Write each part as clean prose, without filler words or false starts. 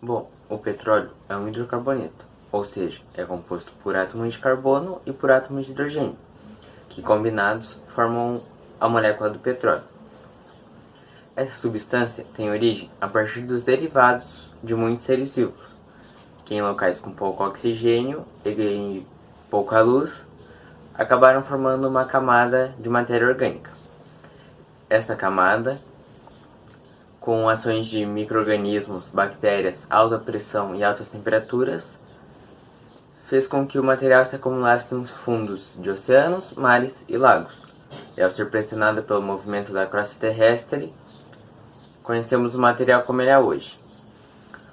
Bom, o petróleo é um hidrocarboneto, ou seja, é composto por átomos de carbono e por átomos de hidrogênio, que combinados formam a molécula do petróleo. Essa substância tem origem a partir dos derivados de muitos seres vivos, que em locais com pouco oxigênio e pouca luz acabaram formando uma camada de matéria orgânica. Essa camada, com ações de micro-organismos, bactérias, alta pressão e altas temperaturas, fez com que o material se acumulasse nos fundos de oceanos, mares e lagos. E ao ser pressionado pelo movimento da crosta terrestre, conhecemos o material como ele é hoje.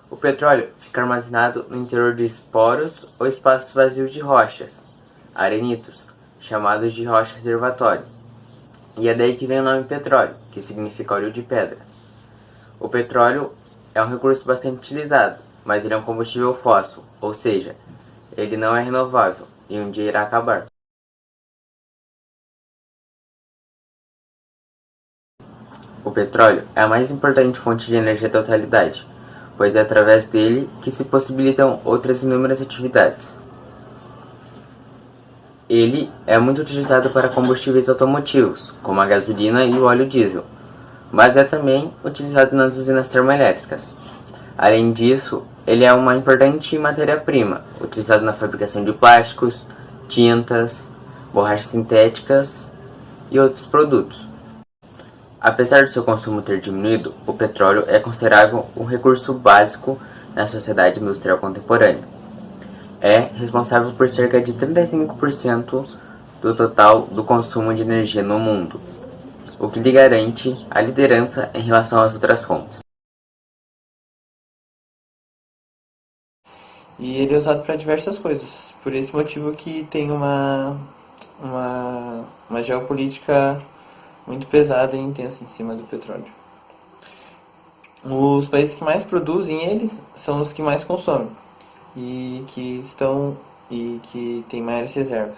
O petróleo fica armazenado no interior de poros ou espaços vazios de rochas, arenitos, chamados de rocha reservatório. E é daí que vem o nome petróleo, que significa óleo de pedra. O petróleo é um recurso bastante utilizado, mas ele é um combustível fóssil, ou seja, ele não é renovável e um dia irá acabar. O petróleo é a mais importante fonte de energia da atualidade, pois é através dele que se possibilitam outras inúmeras atividades. Ele é muito utilizado para combustíveis automotivos, como a gasolina e o óleo diesel, mas é também utilizado nas usinas termoelétricas. Além disso, ele é uma importante matéria-prima, utilizado na fabricação de plásticos, tintas, borrachas sintéticas e outros produtos. Apesar de seu consumo ter diminuído, o petróleo é considerado um recurso básico na sociedade industrial contemporânea. É responsável por cerca de 35% do total do consumo de energia no mundo, o que lhe garante a liderança em relação às outras fontes. E ele é usado para diversas coisas. Por esse motivo que tem uma geopolítica muito pesada e intensa em cima do petróleo. Os países que mais produzem ele são os que mais consomem e que têm maiores reservas.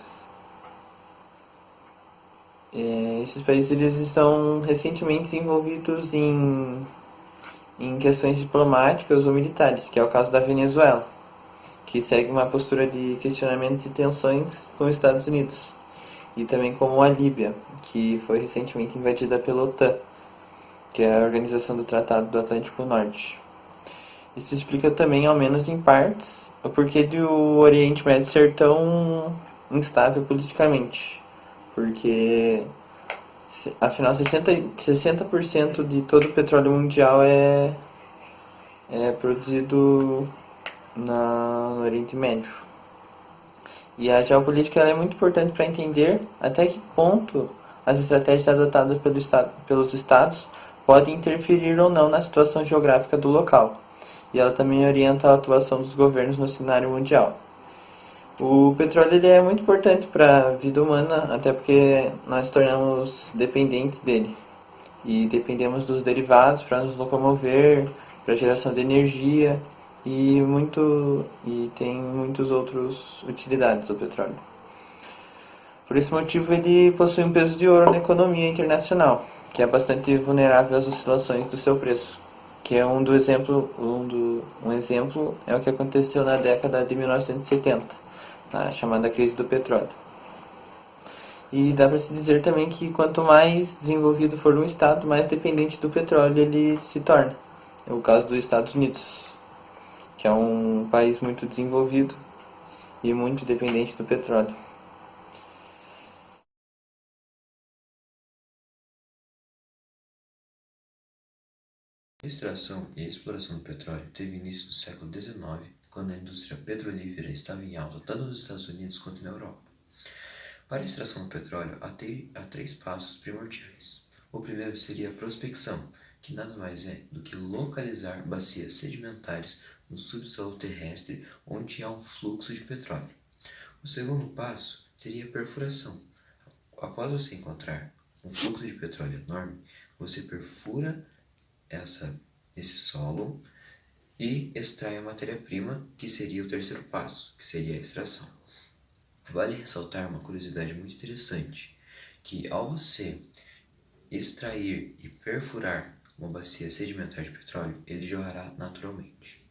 Esses países eles estão recentemente envolvidos em questões diplomáticas ou militares, que é o caso da Venezuela, que segue uma postura de questionamentos e tensões com os Estados Unidos, e também como a Líbia, que foi recentemente invadida pela OTAN, que é a Organização do Tratado do Atlântico Norte. Isso explica também, ao menos em partes, o porquê do Oriente Médio ser tão instável politicamente. Porque, afinal, 60% de todo o petróleo mundial é produzido no Oriente Médio. E a geopolítica é muito importante para entender até que ponto as estratégias adotadas pelos estados podem interferir ou não na situação geográfica do local. E ela também orienta a atuação dos governos no cenário mundial. O petróleo ele é muito importante para a vida humana, até porque nós tornamos dependentes dele. E dependemos dos derivados para nos locomover, para geração de energia e tem muitas outras utilidades o petróleo. Por esse motivo ele possui um peso de ouro na economia internacional, que é bastante vulnerável às oscilações do seu preço. Que é um exemplo é o que aconteceu na década de 1970, a chamada crise do petróleo. E dá para se dizer também que quanto mais desenvolvido for um estado, mais dependente do petróleo ele se torna. É o caso dos Estados Unidos, que é um país muito desenvolvido e muito dependente do petróleo. A extração e a exploração do petróleo teve início no século XIX, quando a indústria petrolífera estava em alta tanto nos Estados Unidos quanto na Europa. Para a extração do petróleo, há três passos primordiais. O primeiro seria a prospecção, que nada mais é do que localizar bacias sedimentares no subsolo terrestre onde há um fluxo de petróleo. O segundo passo seria a perfuração. Após você encontrar um fluxo de petróleo enorme, você perfura esse solo e extrai a matéria-prima, que seria o terceiro passo, que seria a extração. Vale ressaltar uma curiosidade muito interessante, que ao você extrair e perfurar uma bacia sedimentar de petróleo, ele jorrará naturalmente.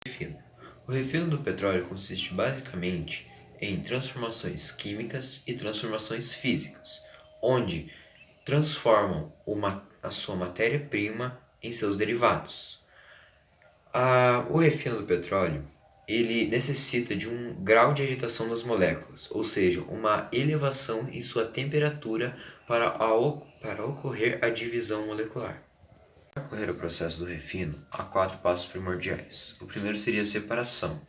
Refino. O refino do petróleo consiste basicamente em transformações químicas e transformações físicas, onde transformam a sua matéria-prima em seus derivados. O refino do petróleo ele necessita de um grau de agitação das moléculas, ou seja, uma elevação em sua temperatura para ocorrer a divisão molecular. Para ocorrer o processo do refino, há 4 passos primordiais. O primeiro seria a separação,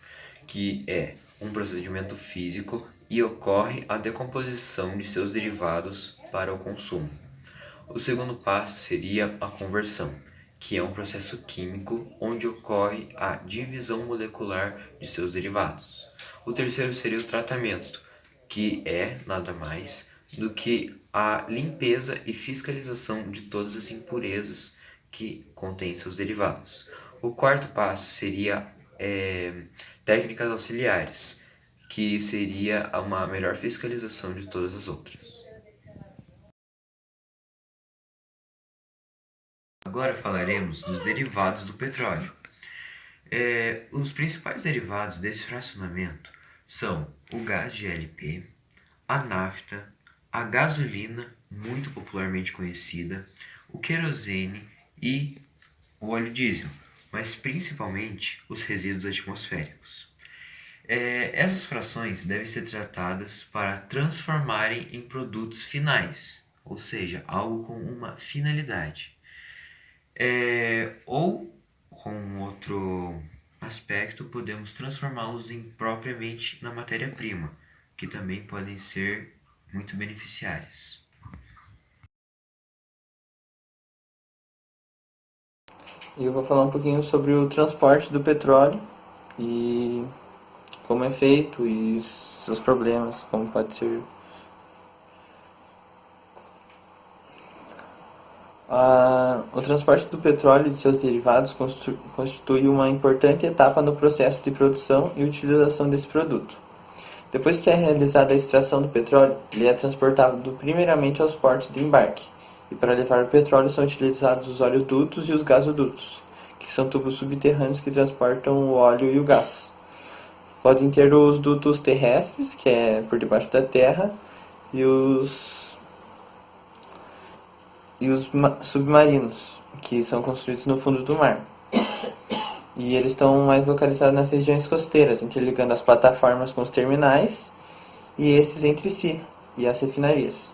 que é um procedimento físico e ocorre a decomposição de seus derivados para o consumo. O segundo passo seria a conversão, que é um processo químico onde ocorre a divisão molecular de seus derivados. O terceiro seria o tratamento, que é nada mais do que a limpeza e fiscalização de todas as impurezas que contêm seus derivados. O quarto passo seria técnicas auxiliares, que seria uma melhor fiscalização de todas as outras. Agora falaremos dos derivados do petróleo. Os principais derivados desse fracionamento são o gás de LP, a nafta, a gasolina, muito popularmente conhecida, o querosene e o óleo diesel, mas principalmente os resíduos atmosféricos. Essas frações devem ser tratadas para transformarem em produtos finais, ou seja, algo com uma finalidade. Ou, com outro aspecto, podemos transformá-los propriamente na matéria-prima, que também podem ser muito beneficiárias. E eu vou falar um pouquinho sobre o transporte do petróleo e como é feito e seus problemas, como pode ser. O transporte do petróleo e de seus derivados constitui uma importante etapa no processo de produção e utilização desse produto. Depois que é realizada a extração do petróleo, ele é transportado primeiramente aos portos de embarque, e para levar o petróleo são utilizados os oleodutos e os gasodutos, que são tubos subterrâneos que transportam o óleo e o gás. Podem ter os dutos terrestres, que é por debaixo da terra, e os submarinos, que são construídos no fundo do mar. E eles estão mais localizados nas regiões costeiras, interligando as plataformas com os terminais e esses entre si, e as refinarias.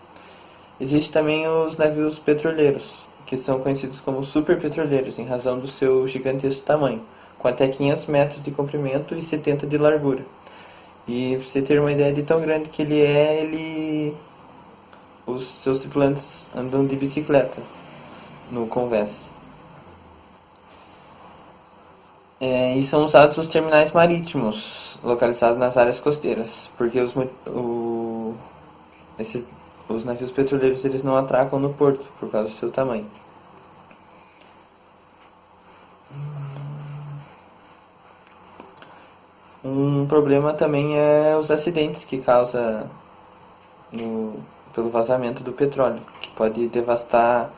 Existem também os navios petroleiros, que são conhecidos como superpetroleiros, em razão do seu gigantesco tamanho, com até 500 metros de comprimento e 70 de largura. E pra você ter uma ideia de tão grande que os seus tripulantes andam de bicicleta no convés. E são usados os terminais marítimos, localizados nas áreas costeiras, porque os navios petroleiros eles não atracam no porto, por causa do seu tamanho. Um problema também é os acidentes que causa pelo vazamento do petróleo, que pode devastar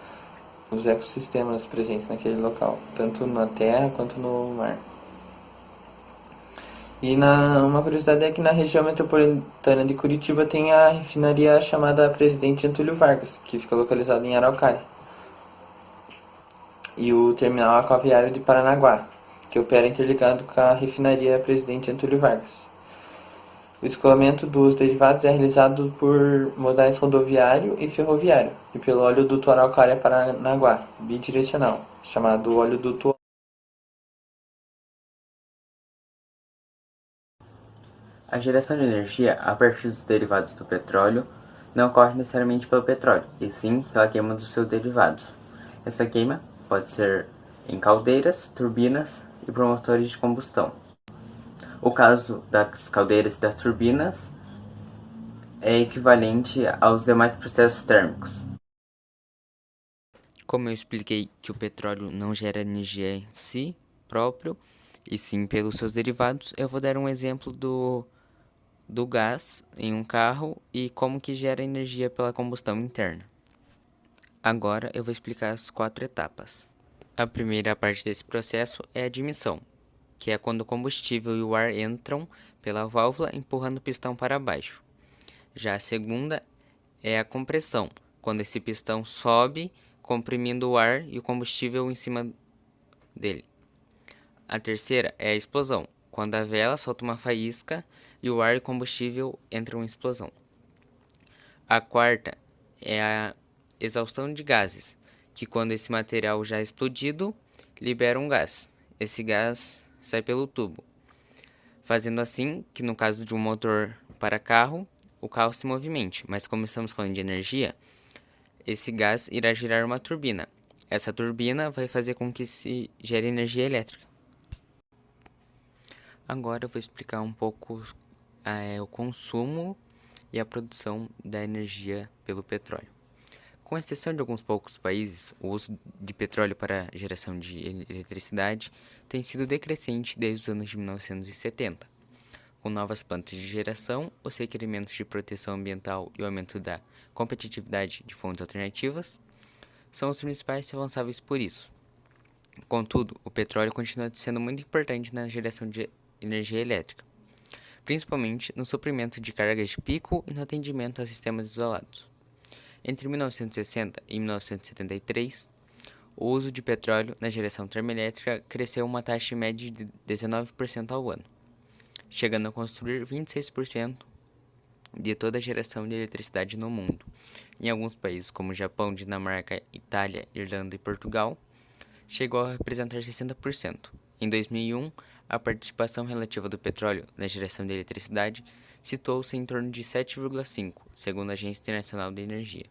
os ecossistemas presentes naquele local, tanto na terra quanto no mar. E uma curiosidade é que na região metropolitana de Curitiba tem a refinaria chamada Presidente Getúlio Vargas, que fica localizada em Araucária, e o terminal aquaviário de Paranaguá, que opera interligado com a refinaria Presidente Getúlio Vargas. O escoamento dos derivados é realizado por modais rodoviário e ferroviário, e pelo oleoduto Araucária-Paranaguá, bidirecional, chamado oleoduto. A geração de energia a partir dos derivados do petróleo não ocorre necessariamente pelo petróleo, e sim pela queima dos seus derivados. Essa queima pode ser em caldeiras, turbinas e por motores de combustão. O caso das caldeiras e das turbinas é equivalente aos demais processos térmicos. Como eu expliquei que o petróleo não gera energia em si próprio, e sim pelos seus derivados, eu vou dar um exemplo do gás em um carro e como que gera energia pela combustão interna. Agora eu vou explicar as 4 etapas. A primeira parte desse processo é a admissão, que é quando o combustível e o ar entram pela válvula empurrando o pistão para baixo. Já a segunda é a compressão, quando esse pistão sobe, comprimindo o ar e o combustível em cima dele. A terceira é a explosão, quando a vela solta uma faísca e o ar e o combustível entram em explosão. A quarta é a exaustão de gases, que quando esse material já é explodido, libera um gás. Esse gás sai pelo tubo, fazendo assim que no caso de um motor para carro, o carro se movimente, mas como estamos falando de energia, esse gás irá girar uma turbina. Essa turbina vai fazer com que se gere energia elétrica. Agora eu vou explicar um pouco o consumo e a produção da energia pelo petróleo. Com exceção de alguns poucos países, o uso de petróleo para geração de eletricidade tem sido decrescente desde os anos de 1970. Com novas plantas de geração, os requerimentos de proteção ambiental e o aumento da competitividade de fontes alternativas são os principais responsáveis por isso. Contudo, o petróleo continua sendo muito importante na geração de energia elétrica, principalmente no suprimento de cargas de pico e no atendimento a sistemas isolados. Entre 1960 e 1973, o uso de petróleo na geração termoelétrica cresceu uma taxa média de 19% ao ano, chegando a construir 26% de toda a geração de eletricidade no mundo. Em alguns países como Japão, Dinamarca, Itália, Irlanda e Portugal, chegou a representar 60%. Em 2001, a participação relativa do petróleo na geração de eletricidade situou-se em torno de 7,5%, segundo a Agência Internacional de Energia.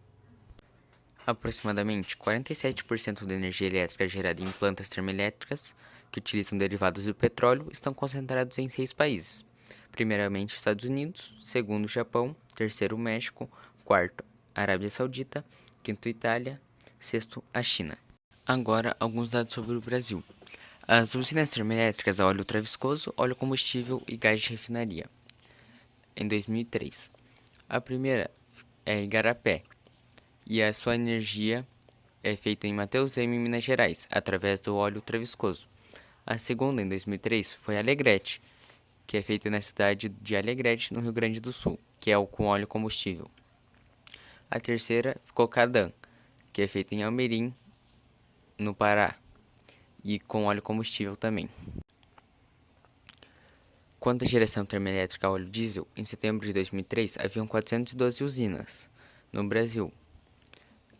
Aproximadamente 47% da energia elétrica gerada em plantas termoelétricas que utilizam derivados do petróleo estão concentrados em 6 países. Primeiramente, Estados Unidos, segundo, Japão, terceiro, México, quarto, Arábia Saudita, quinto, Itália, sexto, a China. Agora, alguns dados sobre o Brasil. As usinas termoelétricas a óleo ultraviscoso, óleo combustível e gás de refinaria. Em 2003. A primeira é Igarapé, e a sua energia é feita em Mateus Leme, Minas Gerais, através do óleo ultraviscoso. A segunda, em 2003, foi Alegrete, que é feita na cidade de Alegrete, no Rio Grande do Sul, que é com óleo combustível. A terceira ficou Cadã, que é feita em Almerim, no Pará, e com óleo combustível também. Quanto à geração termoelétrica a óleo diesel, em setembro de 2003 haviam 412 usinas no Brasil.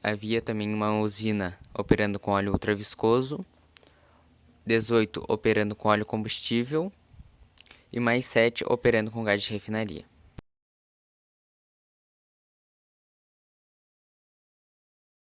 Havia também uma usina operando com óleo ultraviscoso, 18 operando com óleo combustível e mais 7 operando com gás de refinaria.